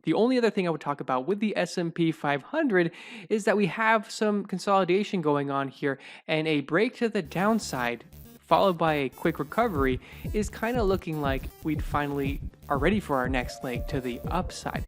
The only other thing I would talk about with the S&P 500 is that we have some consolidation going on here, and a break to the downside followed by a quick recovery is kind of looking like we'd finally are ready for our next leg to the upside.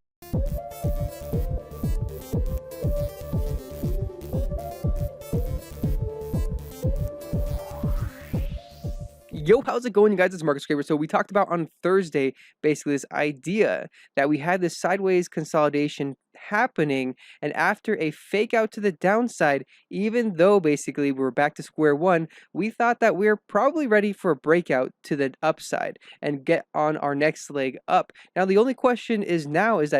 Yo, how's it going, you guys? It's Marcus Graver. So we talked about on Thursday, basically this idea that we had this sideways consolidation happening, and after a fake out to the downside, even though basically we were back to square one, we thought that we are probably ready for a breakout to the upside and get on our next leg up. Now, the only question is now is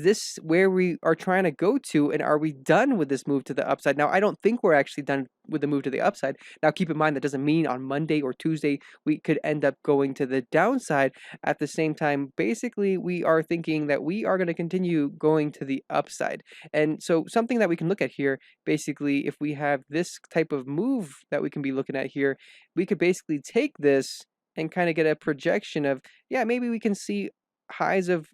this where we are trying to go to, and are we done with this move to the upside? Now, I don't think we're actually done with the move to the upside. Now, keep in mind that doesn't mean on Monday or Tuesday we could end up going to the downside. At the same time, basically, we are thinking that we are going to continue going to the upside. And so something that we can look at here, basically, if we have this type of move that we can be looking at here, we could basically take this and kind of get a projection of, yeah, maybe we can see highs of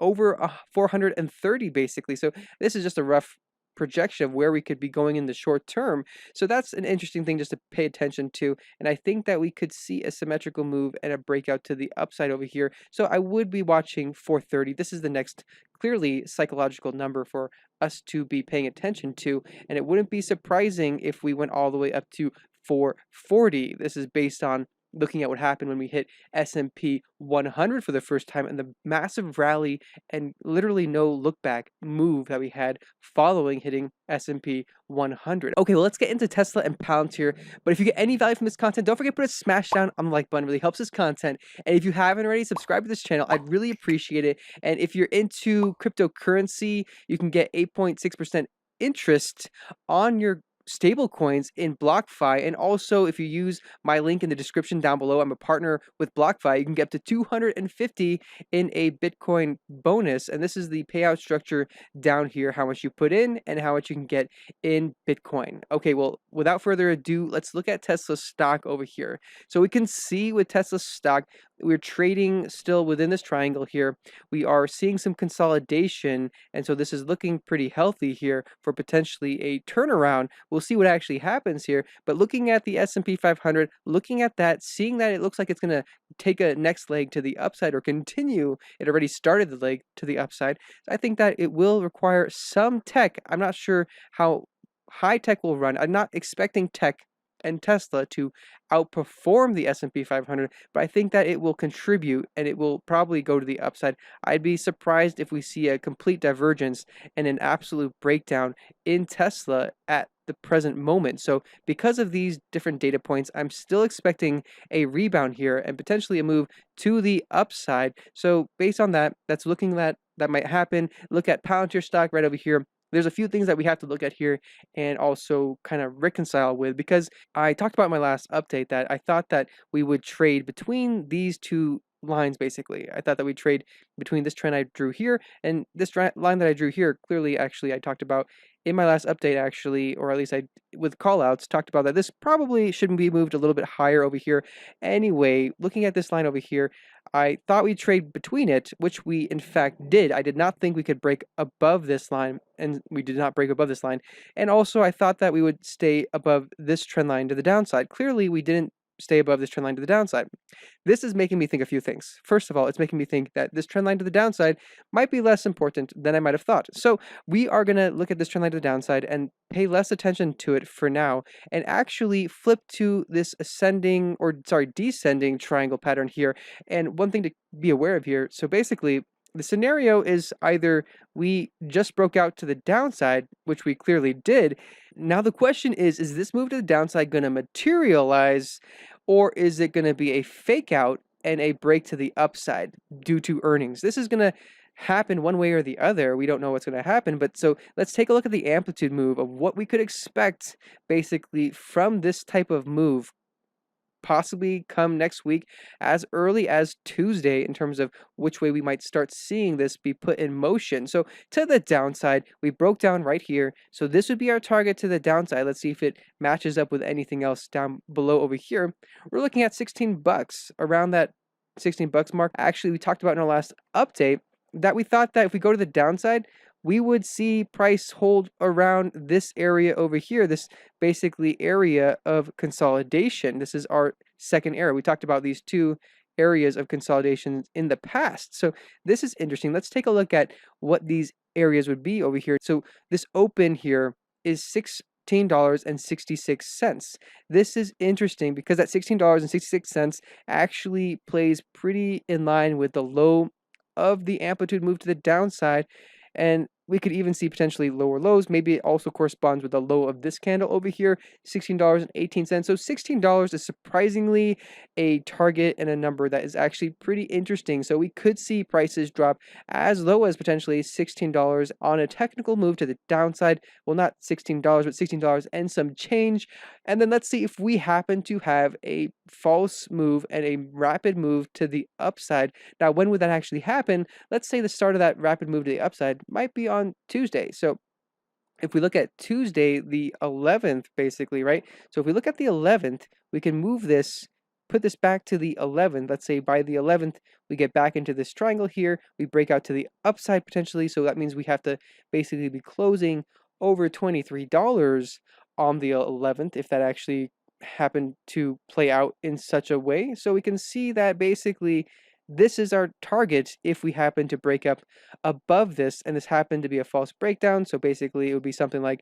over 430 basically. So this is just a rough projection of where we could be going in the short term. So that's an interesting thing just to pay attention to. And I think that we could see a symmetrical move and a breakout to the upside over here. So I would be watching 430. This is the next clearly psychological number for us to be paying attention to. And it wouldn't be surprising if we went all the way up to 440. This is based on looking at what happened when we hit S&P 100 for the first time and the massive rally and literally no look back move that we had following hitting S&P 100. Okay, well, let's get into Tesla and Palantir. But if you get any value from this content, don't forget to put a smash down on the like button. It really helps this content. And if you haven't already, subscribe to this channel. I'd really appreciate it. And if you're into cryptocurrency, you can get 8.6% interest on your stable coins in BlockFi. And also, if you use my link in the description down below, I'm a partner with BlockFi, you can get up to 250 in a Bitcoin bonus. And this is the payout structure down here, how much you put in and how much you can get in Bitcoin. Okay, well, without further ado, let's look at Tesla stock over here. So we can see with Tesla stock, we're trading still within this triangle here. We are seeing some consolidation, and so this is looking pretty healthy here for potentially a turnaround. We'll see what actually happens here, but looking at the S&P 500, looking at that, seeing that it looks like it's going to take a next leg to the upside or continue, it already started the leg to the upside. I think that it will require some tech. I'm not sure how high tech will run. I'm not expecting tech and Tesla to outperform the S&P 500, but I think that it will contribute and it will probably go to the upside. I'd be surprised if we see a complete divergence and an absolute breakdown in Tesla at the present moment. So because of these different data points, I'm still expecting a rebound here and potentially a move to the upside. So based on that, that's looking that might happen. Look at Palantir stock right over here. There's a few things that we have to look at here and also kind of reconcile with, because I talked about in my last update that I thought that we would trade between these two lines. Basically, I thought that we'd trade between this trend I drew here and this line that I drew here. Clearly, actually, I talked about in my last update, actually, or at least I, with callouts, talked about that this probably shouldn't be moved a little bit higher over here. Anyway, looking at this line over here, I thought we'd trade between it, which we in fact did. I did not think we could break above this line, and we did not break above this line. And also, I thought that we would stay above this trend line to the downside. Clearly, we didn't stay above this trend line to the downside. This is making me think a few things. First of all, it's making me think that this trend line to the downside might be less important than I might have thought. So we are going to look at this trend line to the downside and pay less attention to it for now and actually flip to this descending triangle pattern here. And one thing to be aware of here, so basically the scenario is either we just broke out to the downside, which we clearly did. Now the question is this move to the downside going to materialize, or is it going to be a fake out and a break to the upside due to earnings? This is going to happen one way or the other. We don't know what's going to happen, but so let's take a look at the amplitude move of what we could expect basically from this type of move, possibly come next week as early as Tuesday, in terms of which way we might start seeing this be put in motion. So to the downside, we broke down right here. So this would be our target to the downside. Let's see if it matches up with anything else down below over here. We're looking at 16 bucks, around that 16 bucks mark. Actually, we talked about in our last update that we thought that if we go to the downside, we would see price hold around this area over here, this basically area of consolidation. This is our second area. We talked about these two areas of consolidation in the past. So this is interesting. Let's take a look at what these areas would be over here. So this open here is $16.66. This is interesting because that $16.66 actually plays pretty in line with the low of the amplitude move to the downside, and we could even see potentially lower lows. Maybe it also corresponds with the low of this candle over here, $16.18. So $16 is surprisingly a target and a number that is actually pretty interesting. So we could see prices drop as low as potentially $16 on a technical move to the downside. Well, not $16, but $16 and some change. And then let's see if we happen to have a false move and a rapid move to the upside. Now, when would that actually happen? Let's say the start of that rapid move to the upside might be on Tuesday. So if we look at Tuesday, the 11th, basically, right? So if we look at the 11th, we can move this, put this back to the 11th. Let's say by the 11th, we get back into this triangle here. We break out to the upside potentially. So that means we have to basically be closing over $23 on the 11th if that actually happened to play out in such a way. So we can see that basically this is our target if we happen to break up above this, and this happened to be a false breakdown. So basically it would be something like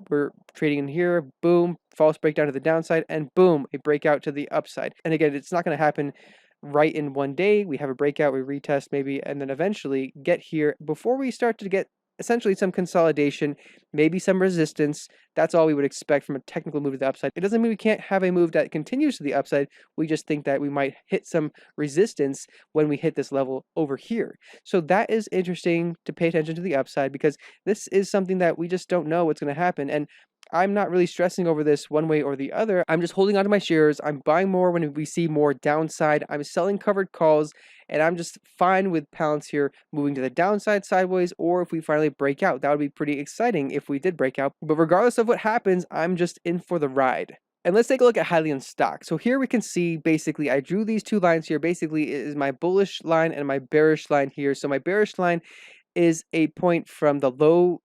we're trading in here, boom, false breakdown to the downside, and boom, a breakout to the upside. And again, it's not going to happen right in one day. We have a breakout, we retest maybe, and then eventually get here before we start to get essentially some consolidation, maybe some resistance. That's all we would expect from a technical move to the upside. It doesn't mean we can't have a move that continues to the upside. We just think that we might hit some resistance when we hit this level over here. So that is interesting to pay attention to the upside, because this is something that we just don't know what's going to happen. And I'm not really stressing over this one way or the other. I'm just holding on to my shares. I'm buying more when we see more downside. I'm selling covered calls, and I'm just fine with Palantir moving to the downside sideways, or if we finally break out. That would be pretty exciting if we did break out. But regardless of what happens, I'm just in for the ride. And let's take a look at Hylian stock. So here we can see basically I drew these two lines here. Basically it is my bullish line and my bearish line here. So my bearish line is a point from the low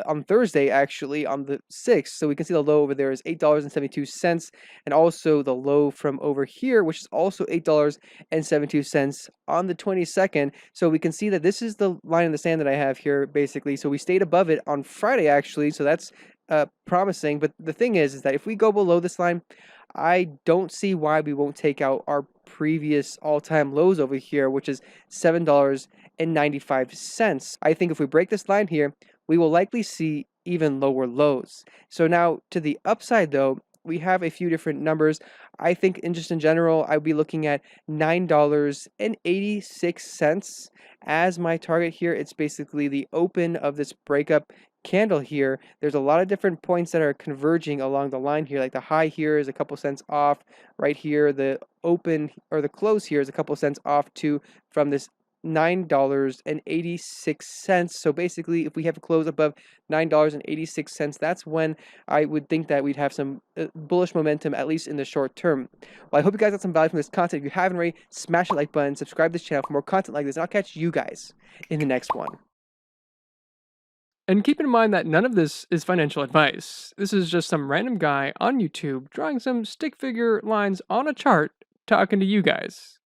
on Thursday, actually, on the 6th. So we can see the low over there is $8.72, and also the low from over here, which is also $8.72 on the 22nd. So we can see that this is the line in the sand that I have here, basically. So we stayed above it on Friday, actually, so that's promising. But the thing is that if we go below this line, I don't see why we won't take out our previous all-time lows over here, which is $7.95. I think if we break this line here, we will likely see even lower lows. So now to the upside though, we have a few different numbers. I think in general, I'd be looking at $9.86 as my target here. It's basically the open of this breakup candle here. There's a lot of different points that are converging along the line here. Like the high here is a couple cents off. Right here, the open or the close here is a couple cents off too from this $9.86. So basically, if we have a close above $9.86, that's when I would think that we'd have some bullish momentum, at least in the short term. Well, I hope you guys got some value from this content. If you haven't already, smash the like button, subscribe to this channel for more content like this, and I'll catch you guys in the next one. And keep in mind that none of this is financial advice. This is just some random guy on YouTube drawing some stick figure lines on a chart talking to you guys.